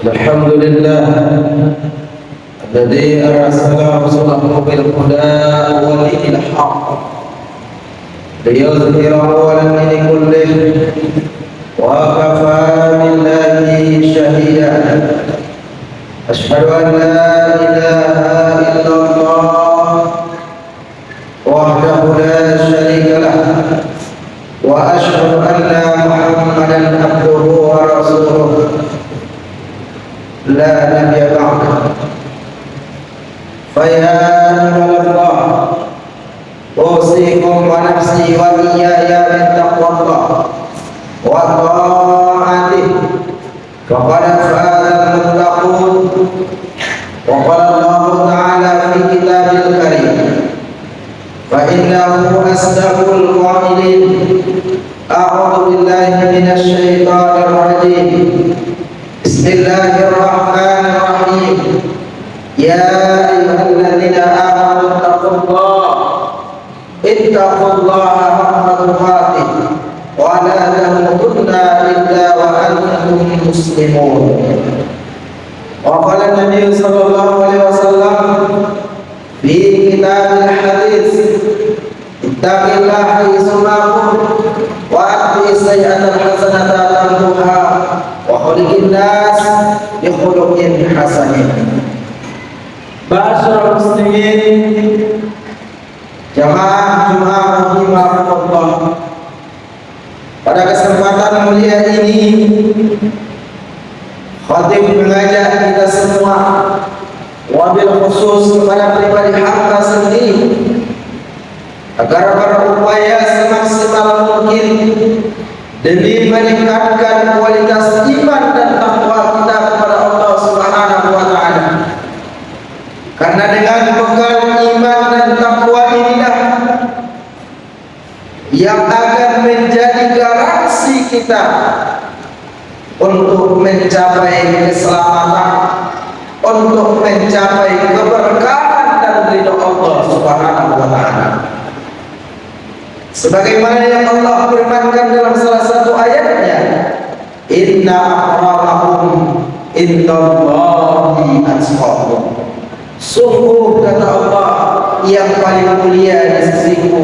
الحمد لله الذي أرسل رسوله بالهدى ودين الحق ليظهره على الدين كله وكفى بالله شهيدا. أشهد أن لا إله إلا الله وحده لا شريك له وأشهد أن محمدا عبده ورسوله لا نبي بعده. فيا أيها الله أوصيكم ونفسي وإياي بتقوى الله وطاعته فقد فاز المتقون. وقال الله تعالى في كتابه الكريم: فإنه أصدق القائلين. أعوذ بالله من الشيطان الرجيم. بسم الله الرحمن الرحيم. يا أيها الذين آمنوا اتقوا الله حق تقاته ولا تموتن إلا وأنتم مسلمون. وقال النبي صلى الله عليه وسلم في كتاب الحديث: اتق الله حيثما كنت وأتبع السيئة الحسنة تمحها وخلق الناس بخلق حسن. Ma'asyiral muslimin, jamaah Jumat rahimakumullah. Pada kesempatan mulia ini, khatib mengajak kita semua, wabil khusus kepada pribadi hamba sendiri, agar berupaya semaksimal mungkin demi meningkatkan kualitas iman dan takwa kita kepada Allah Subhanahu wa taala. Karena dengan bekal iman dan takwa inilah yang akan menjadi garansi kita untuk mencapai keselamatan, untuk mencapai keberkahan dan ridha Allah Subhanahu wa taala. Sebagaimana yang Allah firmankan dalam salah satu ayatnya, inna akramakum indallahi atqakum. Sungguh kata Allah, yang paling mulia di sisiku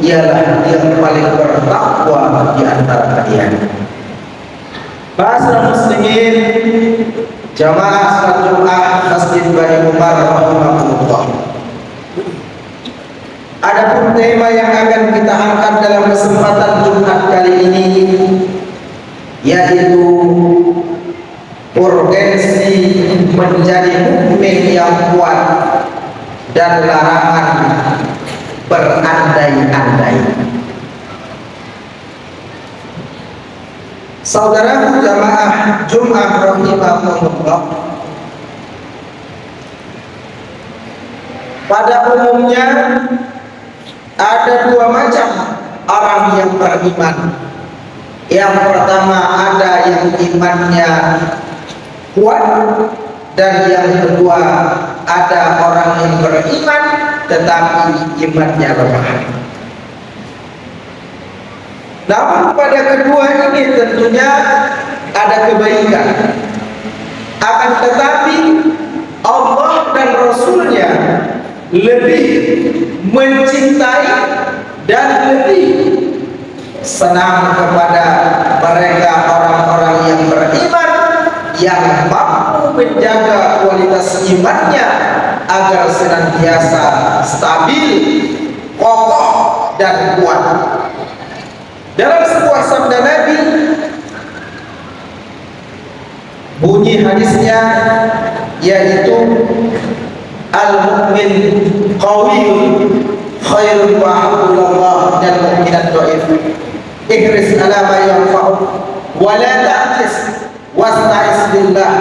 ialah yang paling bertakwa di antara kalian. Ma'asyiral muslimin, jamaah salat Jumat Masjid Bani Umar rahimahullah. Adapun tema yang akan kita angkat dalam kesempatan Jumat kali ini yaitu urgensi menjadi mukmin yang kuat dan larangan berandai-andai. Saudaraku jamaah Jumat rahimahullah, pada umumnya ada dua macam orang yang beriman. Yang pertama, ada yang imannya kuat, dan yang kedua, ada orang yang beriman tetapi imannya lemah. Namun pada kedua ini tentunya ada kebaikan. Akan tetapi Allah dan Rasulnya lebih mencintai dan lebih senang kepada mereka orang-orang yang beriman, yang mampu menjaga kualitas imannya agar senantiasa stabil, kokoh dan kuat. Dalam sebuah sabda Nabi, bunyi hadisnya yaitu al-mu'min qawiyyun khairun wa haqqullah dan mu'minat dhaif. Ihris ala ma yanfa'uk wa la ta'tis wasta'is billah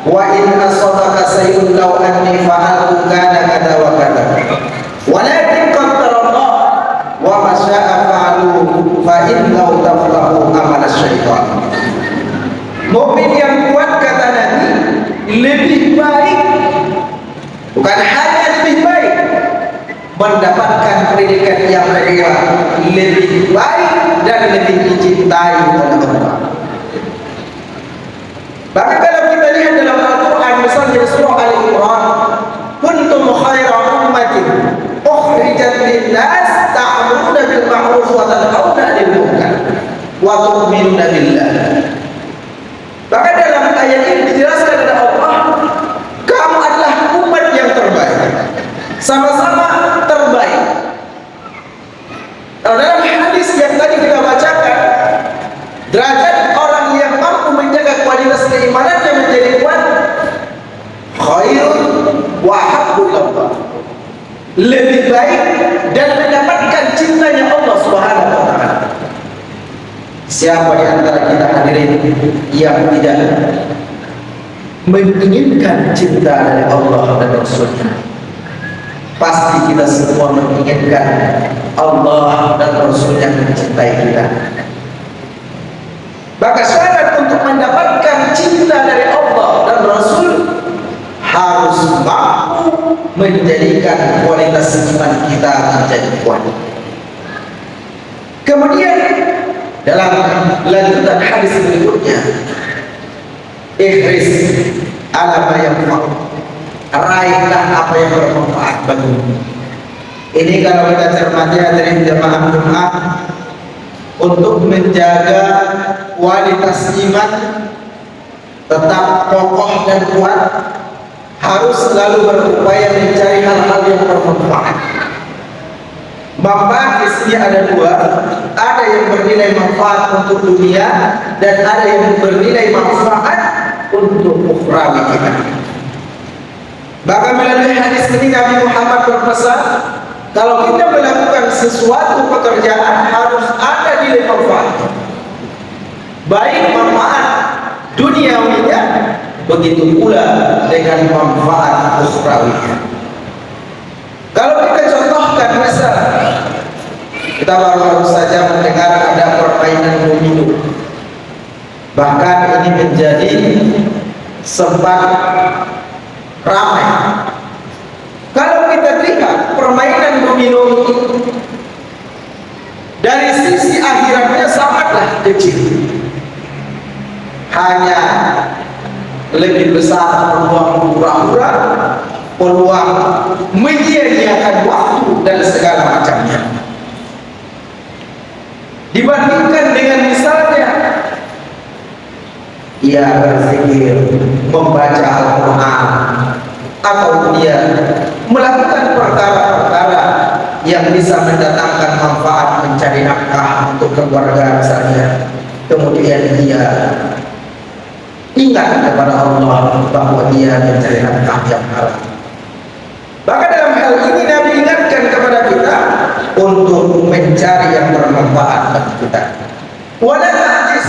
wa in asabaka sayyun law anni fa'altu kana kada wa kada walakin qaddara Allah wa ma syaa fa'alu fa innahu taflahu amal syaitan. Mukmin yang kuat kata Nabi lebih baik, bukan hanya lebih baik, mendapatkan predikat yang kedua, lebih baik dan lebih dicintai oleh Allah. Bahkan kalau kita lihat dalam di surah Ali Imran, kuntum khaira ummatin ukhrijat lin-nas ta'muruna bil ma'ruf wa tanhauna 'anil munkar wa tu'minuna billah. Maka dalam ayat ini dijelaskan oleh Allah, kamu adalah umat yang terbaik, sama-sama terbaik. Kalau dalam hadis yang tadi kita bacakan, derajat orang yang mampu menjaga kualitas keimanannya menjadi kuat, khairun wa haqqul Allah, lebih baik dan mendapatkan cintanya Allah Subhanahu wa taala. Siapa di antara kita hadirin yang tidak menginginkan cinta dari Allah dan Rasulnya? Pasti kita semua menginginkan Allah dan Rasulnya mencintai kita. Maka syarat untuk mendapatkan cinta dari Allah dan Rasul harus mampu menjadikan kualitas iman kita menjadi kuat. Kemudian dalam lanjutan hadis berikutnya, ihris ala ma yanfa'u, raihlah apa yang bermanfaat bagimu. Ini kalau kita cermati hadirin jamaah Jumat, untuk menjaga kualitas iman tetap kokoh dan kuat, harus selalu berupaya mencari hal-hal yang bermanfaat. Manfaat di sini ada dua, ada yang bernilai manfaat untuk dunia dan ada yang bernilai manfaat untuk ukhrawi kita. Maka melalui hadis ini Nabi Muhammad berpesan, kalau kita melakukan sesuatu pekerjaan harus ada nilai manfaat, baik manfaat duniawinya, begitu pula dengan manfaat ukhrawinya. Kalau kita contohkan misal, kita baru saja mendengar ada permainan domino, bahkan ini menjadi sempat ramai. Kalau kita lihat permainan domino dari sisi akhiratnya sangatlah kecil, hanya lebih besar peluang pura-pura, peluang menyia-nyiakan waktu dan segala macamnya, dibandingkan dengan misalnya ia berzikir, membaca Al-Quran, atau dia melakukan perkara-perkara yang bisa mendatangkan manfaat, mencari nafkah untuk keluarga misalnya. Kemudian dia ingat kepada Allah bahwa dia mencari nafkah yang halal. Maka dalam hal ini Nabi ingatkan kepada kita untuk mencari yang bermanfaat bagi kita. Wala ta'jis,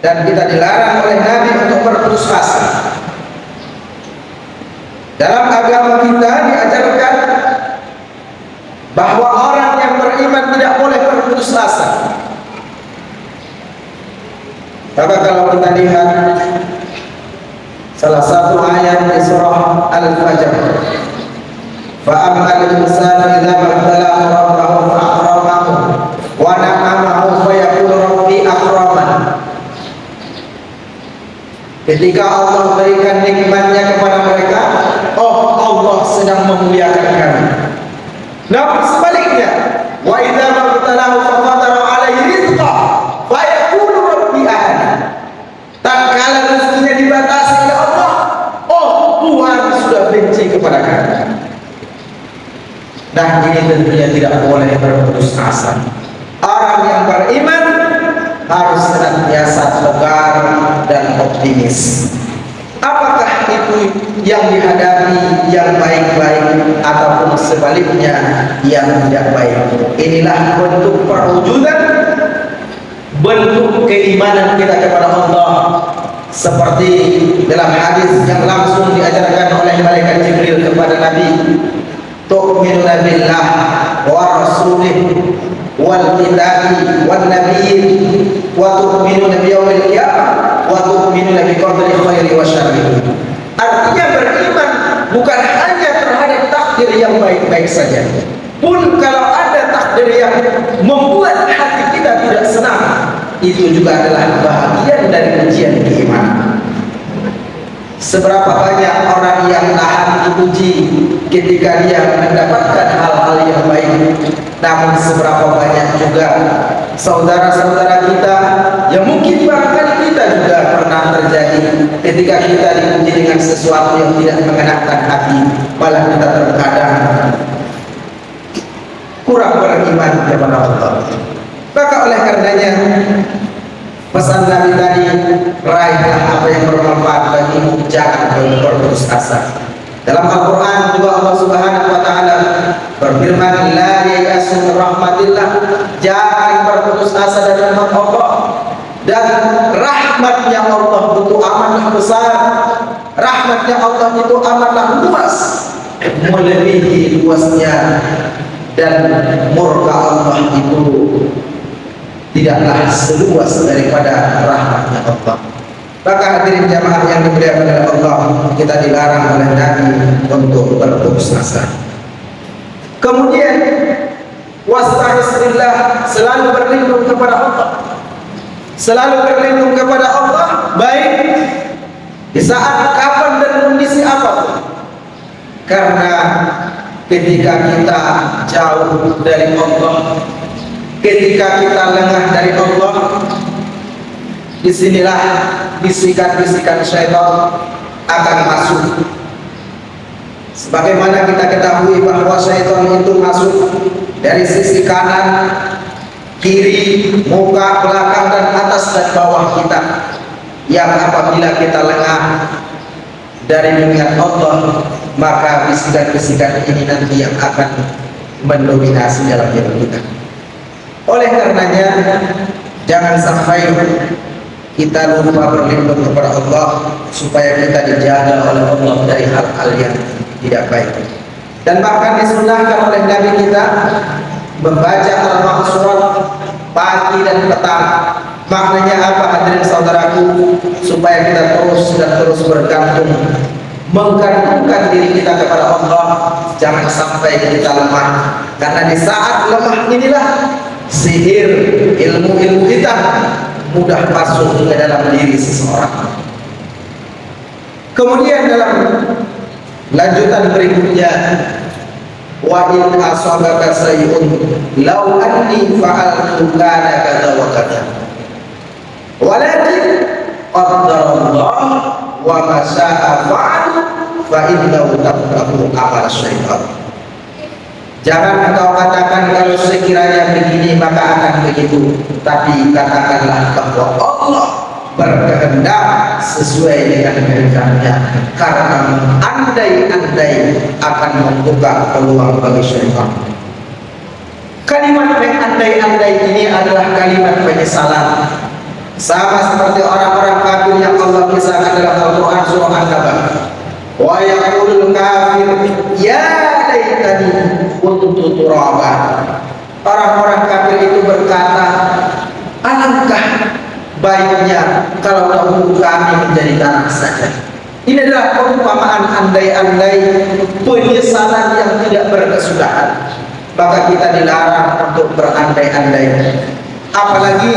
dan kita dilarang oleh Nabi untuk berputus asa. Dalam agama kita diajarkan bahwa orang yang beriman tidak boleh berputus asa. Maka kalau kita lihat salah satu ayat di surah Al-Fajr, fa'ammal insanu idza mabtalahu rabbahu fa'akramahu wa na'amahu fayaqulu rabbi akraman. Ketika Allah berikan nikmatnya kepada mereka, oh Allah sedang memuliakan kami. Namun sebaliknya, wa idza mabtalahu faqadara alaihi rizqa fayaqulu rabbi ahana. Tatkala rezekinya dibatasi oleh Allah, oh Tuhan sudah benci kepada kami. Nah, ini tentunya tidak boleh berputus asa. Orang yang beriman harus senantiasa tegar dan optimis. Apakah itu yang dihadapi yang baik-baik ataupun sebaliknya yang tidak baik? Inilah bentuk perwujudan, bentuk keimanan kita kepada Allah, seperti dalam hadis yang langsung diajarkan oleh malaikat Jibril kepada Nabi, tu'minuna billah wa rasulih wal kitabi wan nabiyyin wa tu'minuna biyaumil qiyamah wa tu'minuna bi qadri khairi wa syarri. Artinya beriman bukan hanya terhadap takdir yang baik-baik saja, pun kalau ada takdir yang membuat hati kita tidak senang, itu juga adalah bahagian dari ujian keimanan. Seberapa banyak orang yang tahan diuji ketika dia mendapatkan hal-hal yang baik, namun seberapa banyak juga saudara-saudara kita yang mungkin barangkali kita juga pernah terjadi ketika kita diuji dengan sesuatu yang tidak mengenakan hati, malah kita terkadang kurang beriman kepada Allah. Maka oleh karenanya pesan Nabi tadi, raihlah apa yang bermanfaat bagimu, jangan berputus asa. Dalam Al-Quran juga Allah Subhanahu wa Ta'ala berfirman, la yayasu min rahmatillah, jangan berputus asa dari rahmat Allah. Dan rahmatnya Allah itu amatlah besar, rahmatnya Allah itu amatlah luas, melebihi luasnya, dan murka Allah itu tidaklah seluas daripada rahmatnya Allah. Maka hadirin jamaah yang dimuliakan oleh Allah, kita dilarang oleh Nabi untuk berputus asa. Kemudian wasta'is billah, selalu berlindung kepada Allah. Selalu berlindung kepada Allah, baik di saat kapan dan kondisi apapun. Karena ketika kita jauh dari Allah, ketika kita lengah dari Allah, disinilah bisikan-bisikan syaitan akan masuk. Sebagaimana kita ketahui bahwa syaitan itu masuk dari sisi kanan, kiri, muka, belakang, dan atas dan bawah kita. Yang apabila kita lengah dari mengingat Allah, maka bisikan-bisikan ini nanti yang akan mendominasi dalam hidup kita. Oleh karenanya, jangan sampai kita lupa berlindung kepada Allah, supaya kita dijaga oleh Allah dari hal-hal yang tidak baik. Dan bahkan disunnahkan oleh Nabi kita membaca Al-Mahsurat pagi dan petang. Maknanya apa, hadirin saudaraku? Supaya kita terus dan terus bergantung, menggantungkan diri kita kepada Allah. Jangan sampai kita lemah, karena di saat lemah inilah sihir, ilmu-ilmu kita mudah masuk ke dalam diri seseorang. Kemudian dalam lanjutan berikutnya, wa in asabaka sayun law anni fa'altu kana kadza wa kadza walakin qaddarallah wa ma syaa fa'al fa innahu taqdaru amal syaitan. Jangan engkau katakan kalau sekiranya begini maka akan begitu, tapi katakanlah bahwa Allah berkehendak sesuai dengan kehendaknya, karena andai-andai akan membuka peluang bagi syaitan. Kalimat andai-andai ini adalah kalimat penyesalan, sama seperti orang-orang kafir yang Allah kisahkan dalam Al-Quran surah An-Naba. Wa yaqulul kafir ya laitani kuntu turaba. Orang-orang kafir itu berkata, alangkah baiknya kalau dahulu kami menjadi tanah saja. Ini adalah perumpamaan andai-andai, penyesalan yang tidak berkesudahan. Maka kita dilarang untuk berandai-andai. Apalagi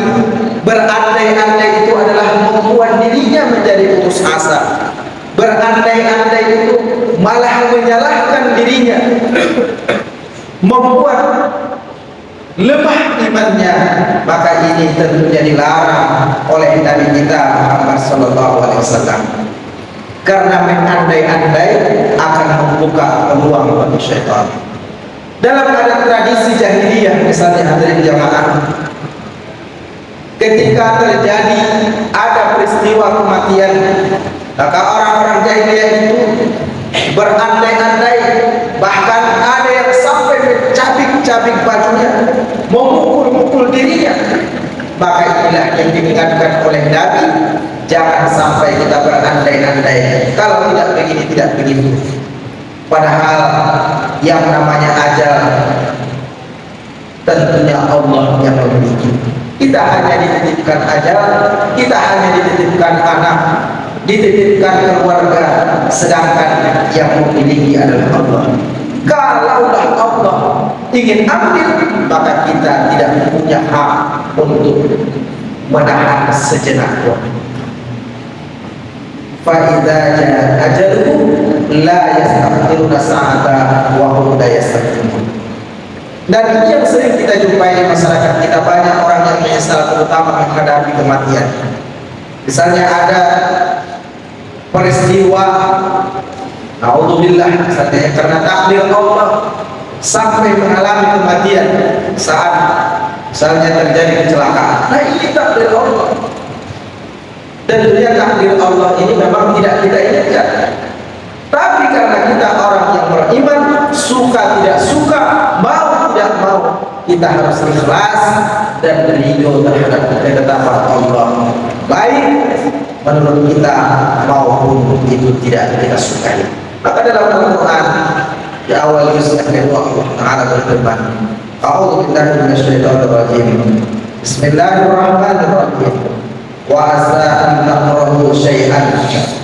berandai-andai itu adalah membuat dirinya menjadi putus asa. Berandai-andai itu malah menyalahkan dirinya, membuat lemah imannya. Maka ini tentunya dilarang oleh Nabi kita Muhammad sallallahu alaihi wasallam, karena mengandai-andai akan membuka peluang bagi syaitan. Dalam adat tradisi jahiliyah misalnya, hadirin jamaah, ketika terjadi ada peristiwa kematian, maka orang-orang jahiliyah itu berandai-andai, bahkan ada yang sampai mencabik-cabik bajunya, memukul-mukul dirinya. Maka inilah yang diingatkan oleh Nabi, jangan sampai kita berandai-andai, kalau tidak begini, tidak begitu. Padahal yang namanya ajal tentunya Allah yang memiliki. Kita hanya dititipkan ajal, kita hanya dititipkan anak, dititipkan keluarga, sedangkan yang memiliki adalah Allah. Kalaulah Allah ingin ambil, maka kita tidak punya hak untuk menahan sejenak waktu. fa idza jaa ajaluhum la yastakhiruna sa'ata wa hum la yastaqdimun. Dan ini yang sering kita jumpai di masyarakat kita, banyak orang yang menyesal terutama menghadapi kematian. Misalnya ada peristiwa naudzubillah misalnya karena takdir Allah sampai mengalami kematian saat misalnya terjadi kecelakaan. Nah ini takdir Allah. Tentunya takdir Allah ini memang tidak kita inginkan. Tapi karena kita orang yang beriman, suka tidak suka, mau tidak mau, kita harus ikhlas dan ridho terhadap ketetapan Allah. Baik menurut kita maupun itu tidak kita sukai. Maka dalam Al-Quran di awal juz kedua Allah Taala berfirman, A'udzu billahi minasyaitonir rajim. Bismillahirrahmanirrahim. Wa asa an takrahu syai'an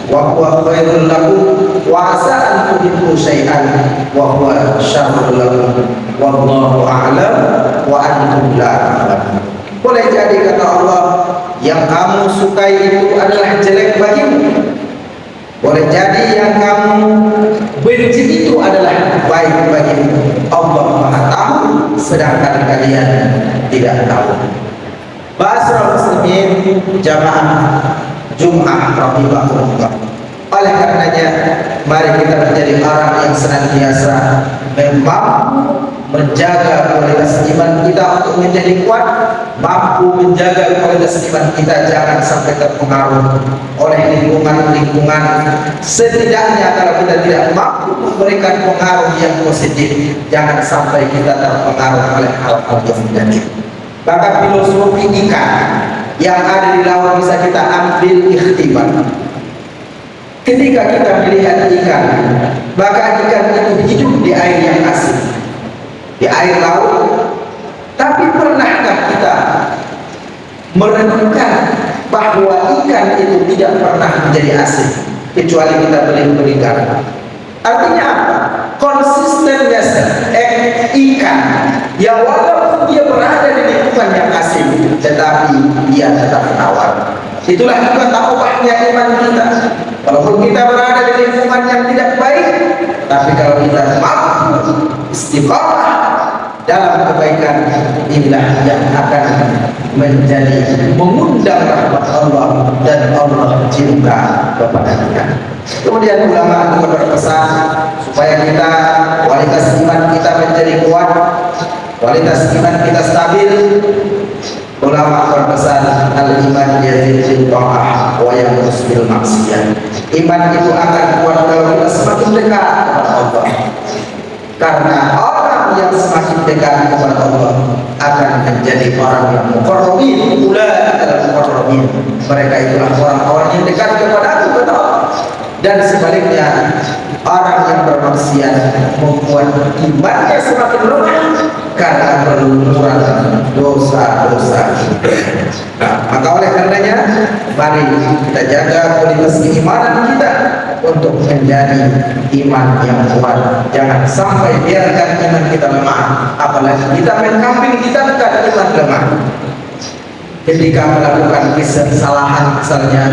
wa huwa khairul lakum wa asa an tuhibbu syai'an wa huwa syarrul lakum wallahu a'lam wa antum la ta'lamun. Boleh jadi kata Allah, yang kamu sukai itu adalah jelek bagimu. Boleh jadi yang kamu benci itu adalah baik bagimu. Allah Maha tahu, sedangkan kalian tidak tahu. Ma'asyiral muslimin jamaah Jumat rahimahullah. Oleh karenanya mari kita menjadi orang yang senantiasa memang menjaga kualitas iman kita untuk menjadi kuat, mampu menjaga kualitas iman kita jangan sampai terpengaruh oleh lingkungan-lingkungan. Setidaknya kalau kita tidak mampu memberikan pengaruh yang positif, jangan sampai kita terpengaruh oleh hal-hal yang negatif. Maka filosofi ikan yang ada di laut bisa kita ambil ikhtibar. Ketika kita melihat ikan, maka ikan itu hidup di air yang asin, di air laut. Tapi pernahkah kita merenungkan bahwa ikan itu tidak pernah menjadi asin kecuali kita beli-belikan? Artinya apa? Konsistennya ikan yang walaupun dia berada di lingkungan yang asin, tetapi dia tetap tawar. Itulah juga takwahnya iman kita. Walaupun kita berada di lingkungan yang tidak baik, tapi kalau kita mampu istiqamah dalam kebaikan, inilah yang akan menjadi mengundang rahmat Allah dan Allah cinta kepada kita. Kemudian ulama juga berpesan supaya kita kualitas iman kita menjadi kuat, kualitas iman kita stabil. Ulama berpesan al-iman yazid bil ta'ah wa yanqus bil maksiyah. Iman itu akan kuat kalau kita semakin dekat kepada Allah. Karena orang yang semakin dekat kepada Allah akan menjadi orang yang muqarrabin, ulaika al-muqarrabin. Mereka itulah orang-orang yang dekat kepada Allah. Dan sebaliknya, orang yang bermaksiat membuat imannya semakin lemah karena berlumuran dosa-dosa. Maka oleh karenanya, mari kita jaga kualitas keimanan kita untuk menjadi iman yang kuat. Jangan sampai biarkan iman kita lemah, apalagi kita main kambing kita bukan iman lemah. Ketika melakukan kesalahan misalnya,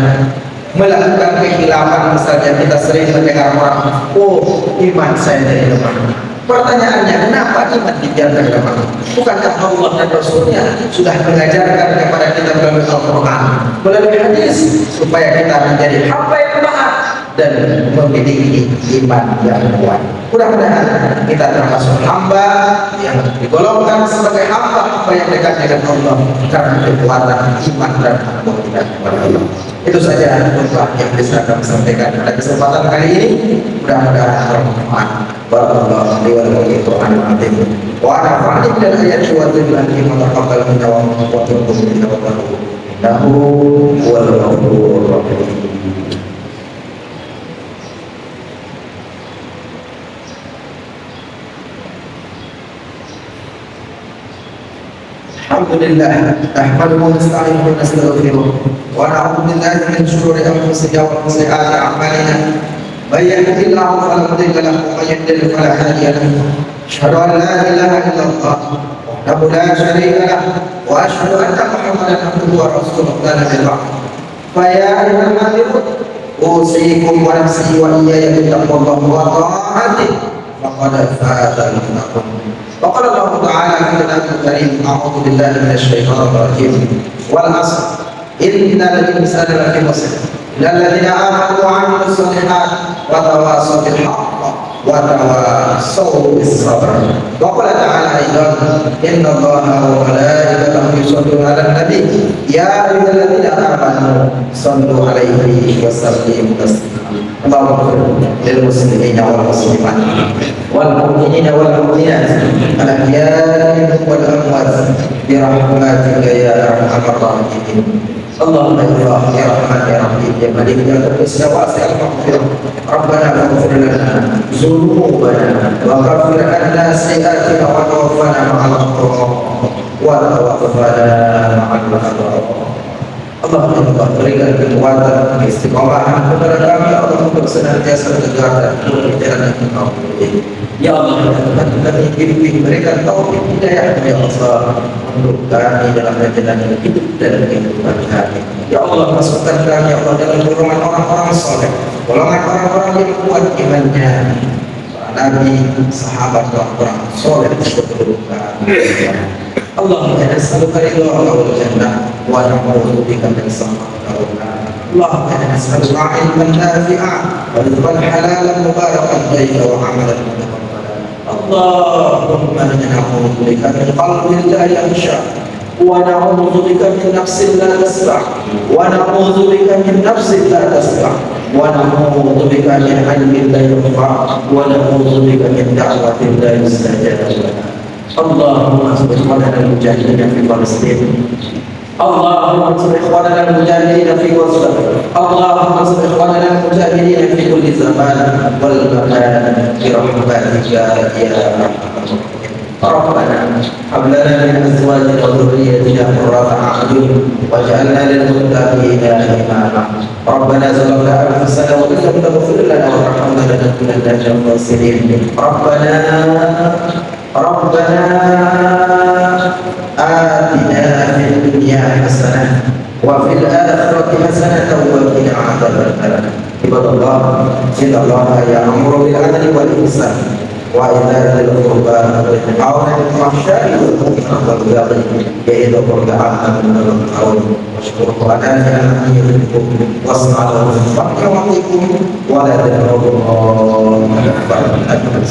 melakukan kehilapan misalnya, kita sering mendengar orang, oh iman saya jadi lemah. Pertanyaannya, kenapa iman dibiarkan lemah? Bukankah Allah dan Rasulnya sudah mengajarkan kepada kita melalui Al-Quran, melalui hadis, supaya kita menjadi hamba yang taat dan memiliki iman yang kuat. Mudah-mudahan kita termasuk hamba yang digolongkan sebagai hamba yang dekat dengan Allah karena kekuatan iman dan takwa kita kepada Allah. Itu saja khutbah yang bisa kami sampaikan pada kesempatan kali ini. Mudah-mudahan bermanfaat. Barakallahu li wa lakum fil Qur'anil azim. Wa nafa'ani bil ayati wa dhikri wa taqabbal minna wa taqabbal minna wa taqabbal innahu huwal ghafurur rahim. Alhamdulillah, nahmaduhu wa nasta'inuhu wa nastaghfiruh wa na'udzu billahi min shururi anfusina wa min sayyiati a'malina. May yahdihillahu fala mudilla lahu wa may yudlil fala hadiya lahu. Asyhadu an la ilaha illallah wahdahu la syarika lahu wa asyhadu anna Muhammadan abduhu wa rasuluhu la nabiyya ba'dahu. Fa ya ayyuhal mu'minun أوصيكم ونفسي وإياي بتقوى الله وطاعته فقد فاز المتقون. وقال الله تعالى في كتابه الكريم: أعوذ بالله من الشيطان الرجيم والعصر إن الإنسان لفي خسر إلا الذين آمنوا وعملوا الصالحات وتواصوا بالحق وتواصوا بالصبر. وقال تعالى أيضا: إن الله وملائكته يصلون على النبي يا أيها الذين آمنوا صلوا عليه وسلموا تسليما. اللهم اغفر للمسلمين والمسلمات والمؤمنين والمؤمنات الأحياء منهم والأموات برحمتك يا أرحم الراحمين. اللهم يا رحمن يا رحيم يا ملك يا قدوس يا واسع المغفرة، ربنا فاغفر لنا ذنوبنا وغفر عنا سيئاتنا وتوفنا مع الأبرار مع الأبرار. Allah berikan kekuatan, istiqomahan kepada kami, ya Allah, untuk senantiasa tegak dan berjalan dengan Engkau. Ya Allah, kami bimbing, berikan taufik hidayah, ya Allah, untuk kami dalam perjalanan hidup dan kehidupan kami. Ya Allah, masukkan kami, ya Allah, dalam golongan orang-orang soleh, golongan orang-orang yang kuat imannya, para nabi, sahabat, orang-orang soleh sebelum kami. Allahumma nas'aluka ridha wal jannah wa na'udzu bika min sakhatika wan nar. Allahumma nas'aluka ilman nafi'an wa rizqan halalan mubarakan tayyiban wa 'amalan mutaqabbalan. Allahumma na'udzu bika min qalbin la yakhsha wa na'udzu bika min nafsin la tasma' wa na'udzu bika min nafsin la tasma' wa na'udzu bika min 'ilmin la yanfa' wa na'udzu bika min da'watin la yustajab laha. اللهم انصر اخواننا المجاهدين في فلسطين. اللهم انصر اخواننا المجاهدين في وسط. اللهم انصر اخواننا المجاهدين في كل زمان والمكان برحمتك يا ارحم الراحمين. ربنا هب لنا من ازواجنا وذريتنا قرة اعين واجعلنا للمتقين اماما. ربنا ظلمنا انفسنا وان لم تغفر لنا وترحمنا لنكونن من الخاسرين. ربنا آتنا في الدنيا حسنة وفي الآخرة حسنة وقنا عذاب النار. عباد الله، إن الله يأمر بالعدل والإحسان وإيتاء ذي القربى وينهى عن الفحشاء والمنكر والبغي يعظكم لعلكم تذكرون. واشكروا على نعمته يزدكم واسمعوا له وأطيعوا ولا تدعوا الله أكبر.